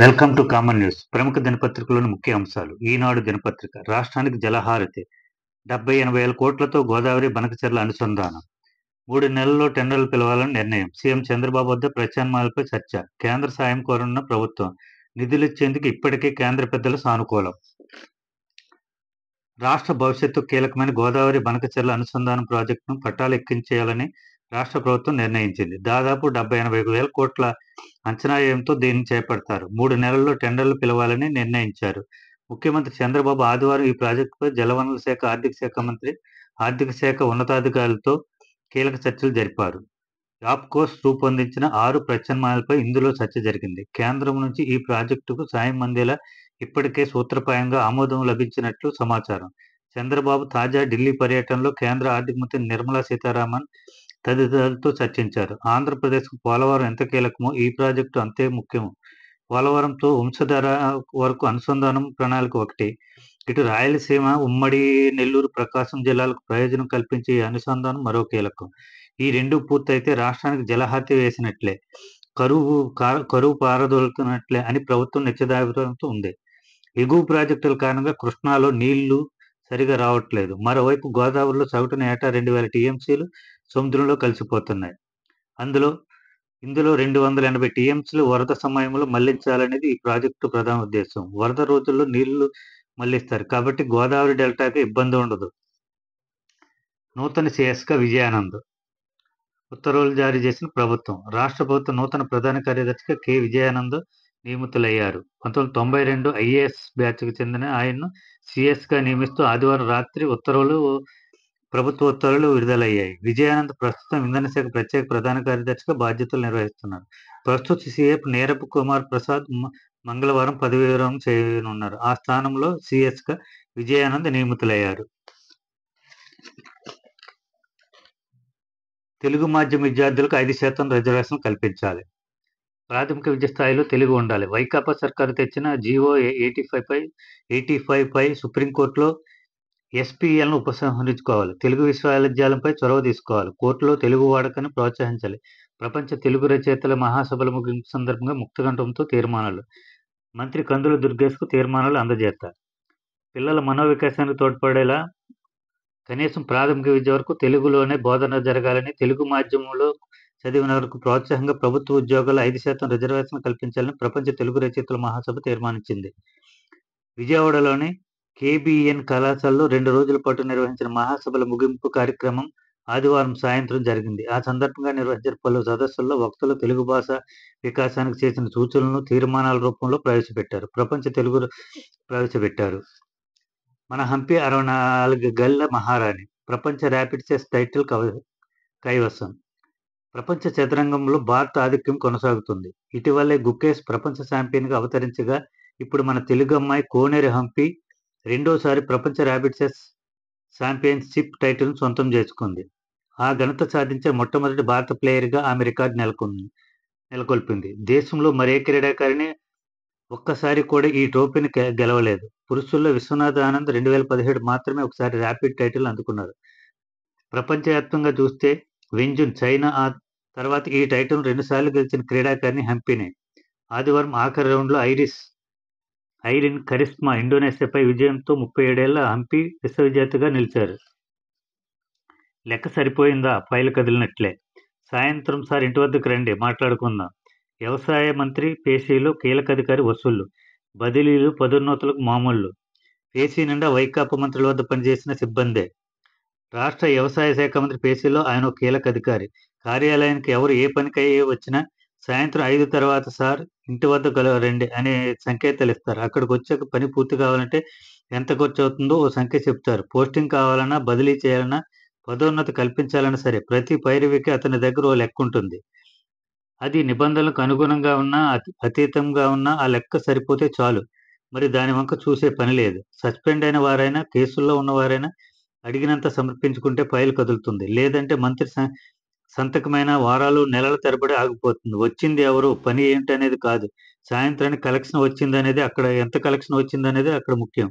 Welcome to common news. ప్రముఖ దినపత్రికలోని ముఖ్య అంశాలు. ఈనాడు దినపత్రిక రాష్ట్రానికి జలహారతి 70-80 కోట్లతో గోదావరి బనకచెర్ల అనుసంధానం. 3 నెలల్లో టెండర్లు పిలవాలని నిర్ణయం. సీఎం చంద్రబాబు వద్ద ప్రత్యామ్నాయాలపై చర్చ. కేంద్ర సాయం కోరనున్న ప్రభుత్వం. నిధులిచ్చేందుకు ఇప్పటికే కేంద్ర పెద్దల సానుకూలం. రాష్ట్ర భవిష్యత్తు కీలకమైన గోదావరి బనకచెర్ల అనుసంధానం ప్రాజెక్టును పట్టాలెక్కించేయాలని రాష్ట్ర ప్రభుత్వం నిర్ణయించింది. దాదాపు 70-80 కోట్ల అంచనా వ్యయంతో దీన్ని చేపడతారు. 3 నెలల్లో టెండర్లు పిలవాలని నిర్ణయించారు. ముఖ్యమంత్రి చంద్రబాబు ఆదివారం ఈ ప్రాజెక్టుపై జలవనరుల శాఖ, ఆర్థిక శాఖ ఉన్నతాధికారులతో కీలక చర్చలు జరిపారు. యాప్కోస్ రూపొందించిన 6 ప్రత్యామ్నాయాలపై ఇందులో చర్చ జరిగింది. కేంద్రం నుంచి ఈ ప్రాజెక్టుకు సాయం అందేలా ఇప్పటికే సూత్రప్రాయంగా ఆమోదం లభించినట్లు సమాచారం. చంద్రబాబు తాజా ఢిల్లీ పర్యటనలో కేంద్ర ఆర్థిక మంత్రి నిర్మలా సీతారామన్ తదితరులతో చర్చించారు. ఆంధ్రప్రదేశ్కు పోలవరం ఎంత కీలకమో ఈ ప్రాజెక్టు అంతే ముఖ్యం. పోలవరంతో వంశధార వరకు అనుసంధానం ప్రణాళిక ఒకటి. ఇటు రాయలసీమ, ఉమ్మడి నెల్లూరు, ప్రకాశం జిల్లాలకు ప్రయోజనం కల్పించే ఈ అనుసంధానం మరో కీలకం. ఈ రెండు పూర్తయితే రాష్ట్రానికి జలహారతి వేసినట్లే, కరువు పారదోలుతున్నట్లే అని ప్రభుత్వం నిశ్చితాభిప్రాయంతో ఉంది. ఎగువ ప్రాజెక్టుల కారణంగా కృష్ణాలో నీళ్లు సరిగా రావట్లేదు. మరోవైపు గోదావరిలో సగటున ఏటా 2000 టీఎంసీలు సముద్రంలో కలిసిపోతున్నాయి. ఇందులో 280 టీఎంసీలు వరద సమయంలో మళ్లించాలనేది ఈ ప్రాజెక్టు ప్రధాన ఉద్దేశం. వరద రోజుల్లో నీళ్లు మళ్లిస్తారు కాబట్టి గోదావరి డెల్టాకి ఇబ్బంది ఉండదు. నూతన సీఎస్గా విజయానంద్ ఉత్తర్వులు జారీ చేసిన ప్రభుత్వం. రాష్ట్ర ప్రభుత్వ నూతన ప్రధాన కార్యదర్శిగా కె. విజయానంద్ నియమితులయ్యారు. 1992 ఐఏఎస్ బ్యాచ్కు చెందిన ఆయన్ను సీఎస్గా నియమిస్తూ ఆదివారం రాత్రి ప్రభుత్వ ఉత్తర్వులు విడుదలయ్యాయి. విజయానంద్ ప్రస్తుతం ఇంధన శాఖ ప్రత్యేక ప్రధాన కార్యదర్శిగా బాధ్యతలు నిర్వహిస్తున్నారు. ప్రస్తుత సీఎఫ్ నీరబ్ కుమార్ ప్రసాద్ మంగళవారం పదవీ విరమణ చేయనున్నారు. ఆ స్థానంలో సీఎస్గా విజయానంద్ నియమితులయ్యారు. తెలుగు మాధ్యమ విద్యార్థులకు 5% రిజర్వేషన్లు కల్పించాలి. ప్రాథమిక విద్య స్థాయిలో తెలుగు ఉండాలి. వైకాపా సర్కారు తెచ్చిన జీవో 85 పై సుప్రీంకోర్టులో ఎస్పీఎల్ను ఉపసంహరించుకోవాలి. తెలుగు విశ్వవిద్యాలయంపై చొరవ తీసుకోవాలి. కోర్టులో తెలుగు వాడకాన్ని ప్రోత్సహించాలి. ప్రపంచ తెలుగు రచయితల మహాసభల ముగింపు సందర్భంగా ముక్తకంఠంతో తీర్మానాలు. మంత్రి కందుల దుర్గేష్కు తీర్మానాలు అందజేస్తారు. పిల్లల మనోవికాసానికి తోడ్పడేలా కనీసం ప్రాథమిక విద్య వరకు తెలుగులోనే బోధన జరగాలని, తెలుగు మాధ్యమంలో చదివిన వరకు ప్రోత్సాహంగా ప్రభుత్వ ఉద్యోగాల్లో 5% రిజర్వేషన్ కల్పించాలని ప్రపంచ తెలుగు రచయితల మహాసభ తీర్మానించింది. విజయవాడలోని కేబీఎన్ కళాశాలలో 2 రోజుల పాటు నిర్వహించిన మహాసభల ముగింపు కార్యక్రమం ఆదివారం సాయంత్రం జరిగింది. ఆ సందర్భంగా నిర్వహించిన పలు సదస్సుల్లో వక్తలు తెలుగు భాష వికాసానికి చేసిన సూచనలను తీర్మానాల రూపంలో ప్రవేశపెట్టారు. మన హంపి 64 గళ్ల మహారాణి. ప్రపంచ ర్యాపిడ్ చెస్ టైటిల్ కైవసం. ప్రపంచ చదరంగంలో భారత ఆధిక్యం కొనసాగుతుంది. ఇటీవలే గుకేష్ ప్రపంచ ఛాంపియన్గా అవతరించగా ఇప్పుడు మన తెలుగు అమ్మాయి కోనేరు హంపి రెండోసారి ప్రపంచ ర్యాపిడ్ చెస్ ఛాంపియన్షిప్ టైటిల్ను సొంతం చేసుకుంది. ఆ ఘనత సాధించే మొట్టమొదటి భారత ప్లేయర్గా ఆమె రికార్డు నెలకొల్పింది. దేశంలో మరే క్రీడాకారిణి ఒక్కసారి కూడా ఈ ట్రోఫీని గెలవలేదు. పురుషుల్లో విశ్వనాథ్ ఆనంద్ 2017 మాత్రమే ఒకసారి ర్యాపిడ్ టైటిల్ అందుకున్నారు. ప్రపంచవ్యాప్తంగా చూస్తే వెంజున్ చైనా ఆ తర్వాత ఈ టైటిల్ను 2 సార్లు గెలిచిన క్రీడాకారిణి హంపినే. ఆదివారం ఆఖరి రౌండ్లో ఐరిన్ కరిస్మా ఇండోనేషియాపై విజయంతో 37 ఏళ్ల హంపి విశ్వవిజేతగా నిలిచారు. లెక్క సరిపోయిందా? ఫైలు కదిలినట్లే. సాయంత్రం సార్ ఇంటి వద్దకు రండి, మాట్లాడుకుందాం. వ్యవసాయ మంత్రి పేషీలో కీలక అధికారి వసూళ్లు, బదిలీలు, పదోన్నతులకు మామూళ్లు. పేషీ నిండా వైకాపా మంత్రుల వద్ద పనిచేసిన సిబ్బందే. రాష్ట్ర వ్యవసాయ శాఖ మంత్రి పేషీలో ఆయన ఒక కీలక అధికారి. కార్యాలయానికి ఎవరు ఏ పనికై వచ్చినా సాయంత్రం 5 తర్వాత సార్ ఇంటి వద్ద రండి అనే సంకేతాలు ఇస్తారు. అక్కడికి వచ్చాక పని పూర్తి కావాలంటే ఎంత ఖర్చు అవుతుందో ఓ సంఖ్య చెప్తారు. పోస్టింగ్ కావాలన్నా, బదిలీ చేయాలన్నా, పదోన్నతి కల్పించాలన్నా సరే ప్రతి పైరవికి అతని దగ్గర ఓ లెక్క ఉంటుంది. అది నిబంధనలకు అనుగుణంగా ఉన్నా, అతీతంగా ఉన్నా ఆ లెక్క సరిపోతే చాలు. మరి దాని వంక చూసే పని లేదు. సస్పెండ్ అయిన వారైనా, కేసుల్లో ఉన్నవారైనా అడిగినంత సమర్పించుకుంటే ఫైలు కదులుతుంది. లేదంటే మంత్రి సంతకమైన వారాలు, నెలల తరబడి ఆగిపోతుంది. వచ్చింది ఎవరు, పని ఏంటనేది కాదు, సాయంత్రానికి కలెక్షన్ వచ్చిందనేది ఎంత కలెక్షన్ వచ్చిందనేది అక్కడ ముఖ్యం.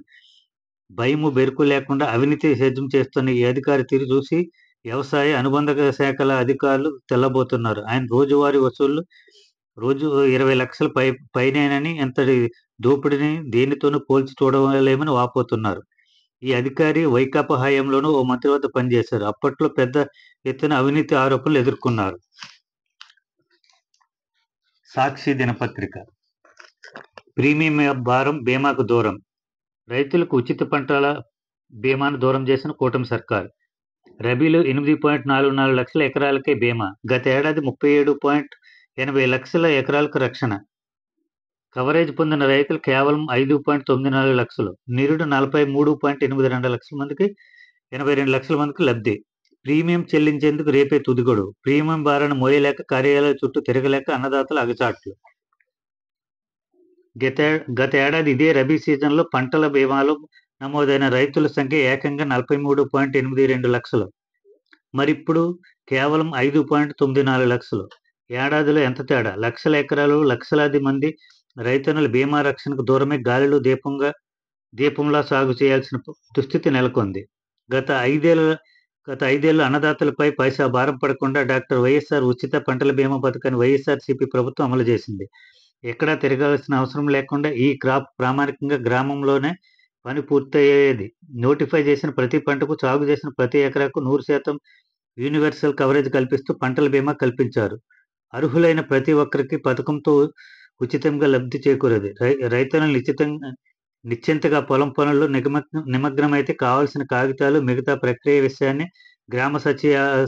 భయము బెరుకు లేకుండా అవినీతి సేద్యం చేస్తున్న ఈ అధికారి తీరు చూసి వ్యవసాయ అనుబంధ శాఖల అధికారులు తెల్లబోతున్నారు. ఆయన రోజువారీ వసూళ్లు రోజు 20 లక్షల పైనేనని ఎంతటి దోపిడీని దేనితోనూ పోల్చి చూడలేమని వాపోతున్నారు. ఈ అధికారి వైకాపా హయాంలోనూ ఓ మంత్రి వద్ద పనిచేశారు. అప్పట్లో పెద్ద ఎత్తున అవినీతి ఆరోపణలు ఎదుర్కొన్నారు. సాక్షి దినపత్రిక. ప్రీమియం భారం బీమాకు దూరం. రైతులకు ఉచిత పంటల బీమాను దూరం చేసిన కూటమి సర్కార్. రబీలో 8.44 లక్షల ఎకరాలకే బీమా. గత ఏడాది 37.80 లక్షల ఎకరాలకు రక్షణ. కవరేజ్ పొందిన రైతులు కేవలం 5.94 లక్షలు. నిరుడు 43.82 లక్షల మందికి 82 లక్షల మందికి లబ్ధి. ప్రీమియం చెల్లించేందుకు రేపే తుది గడువు. ప్రీమియం భారాన్ని మోయలేక కార్యాలయాల చుట్టూ తిరగలేక అన్నదాతల అగచాట్లు. గత ఏడాది ఇదే రబీ సీజన్లో పంటల బీమాలో నమోదైన రైతుల సంఖ్య ఏకంగా 43.82 లక్షలు. మరిప్పుడు కేవలం 5.94 లక్షలు. ఏడాదిలో ఎంత తేడా! లక్షల ఎకరాలు, లక్షలాది మంది రైతన్నుల బీమా రక్షణకు దూరమే గాలిలో దీపంలా సాగు చేయాల్సిన దుస్థితి నెలకొంది. గత ఐదేళ్లు అన్నదాతలపై పైసా భారం పడకుండా డాక్టర్ వైఎస్ఆర్ ఉచిత పంటల బీమా పథకాన్ని వైఎస్ఆర్సీపీ ప్రభుత్వం అమలు చేసింది. ఎక్కడా తిరగాల్సిన అవసరం లేకుండా ఈ క్రాప్ ప్రామాణికంగా గ్రామంలోనే పని పూర్తయ్యేది. నోటిఫై చేసిన ప్రతి పంటకు, సాగు చేసిన ప్రతి ఎకరాకు 100% యూనివర్సల్ కవరేజ్ కల్పిస్తూ పంటల బీమా కల్పించారు. అర్హులైన ప్రతి ఒక్కరికి పథకంతో ఉచితంగా లబ్ధి చేకూరేది. రైతులను నిశ్చింతగా పొలం పనుల్లో నిమగ్నమైతే కావాల్సిన కాగితాలు, మిగతా ప్రక్రియ విషయాన్ని గ్రామ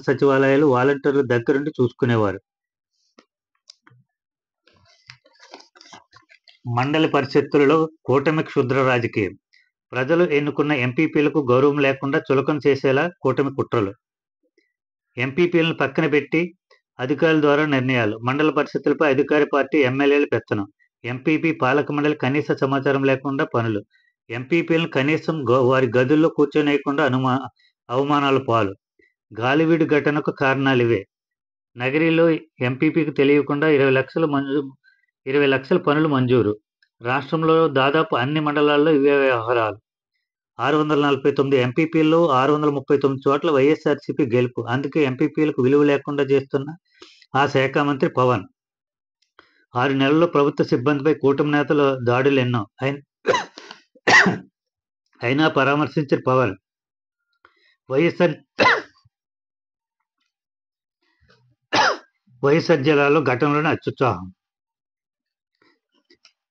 సచివాలయాలు, వాలంటీర్ల దగ్గరుండి చూసుకునేవారు. మండలి పరిషత్తులలో కూటమి క్షుద్ర రాజకీయం. ప్రజలు ఎన్నుకున్న ఎంపీపీలకు గౌరవం లేకుండా చులకన చేసేలా కూటమి కుట్రలు. ఎంపీపీలను పక్కన పెట్టి అధికారుల ద్వారా నిర్ణయాలు. మండల పరిషత్తులపై అధికార పార్టీ ఎమ్మెల్యేల పెత్తనం. ఎంపీపీ పాలక మండలి కనీస సమాచారం లేకుండా పనులు. ఎంపీపీలను కనీసం వారి గదుల్లో కూర్చోనేయకుండా అవమానాల పాలు. గాలివీడు ఘటనకు కారణాలివే. నగరిలో ఎంపీపీకి తెలియకుండా 20 లక్షల పనులు మంజూరు. రాష్ట్రంలో దాదాపు అన్ని మండలాల్లో ఇవే వ్యవహారాలు. 649 ఎంపీపీల్లో 639 చోట్ల వైఎస్ఆర్సీపీ గెలుపు. అందుకే ఎంపీపీలకు విలువ లేకుండా చేస్తున్న ఆ శాఖ మంత్రి పవన్. 6 నెలల్లో ప్రభుత్వ సిబ్బందిపై కూటమి నేతల దాడులెన్నో అయినా పరామర్శించిన పవన్. వైఎస్ఆర్ జిల్లాలో ఘటనలోనే అత్యుత్సాహం.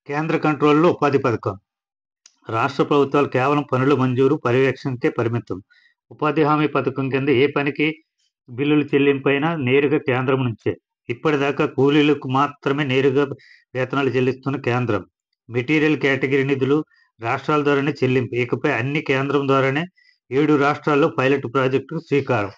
కేంద్ర కంట్రోల్లో ఉపాధి పథకం. రాష్ట్ర ప్రభుత్వాలు కేవలం పనుల మంజూరు, పర్యవేక్షణకే పరిమితం. ఉపాధి హామీ పథకం కింద ఏ పనికి బిల్లులు చెల్లింపైనా నేరుగా కేంద్రం నుంచే. ఇప్పటిదాకా కూలీలకు మాత్రమే నేరుగా వేతనాలు చెల్లిస్తున్న కేంద్రం. మెటీరియల్ కేటగిరీ నిధులు రాష్ట్రాల ద్వారానే చెల్లింపు. ఇకపై అన్ని కేంద్రం ద్వారానే 7 రాష్ట్రాల్లో పైలట్ ప్రాజెక్టుకు శ్రీకారం.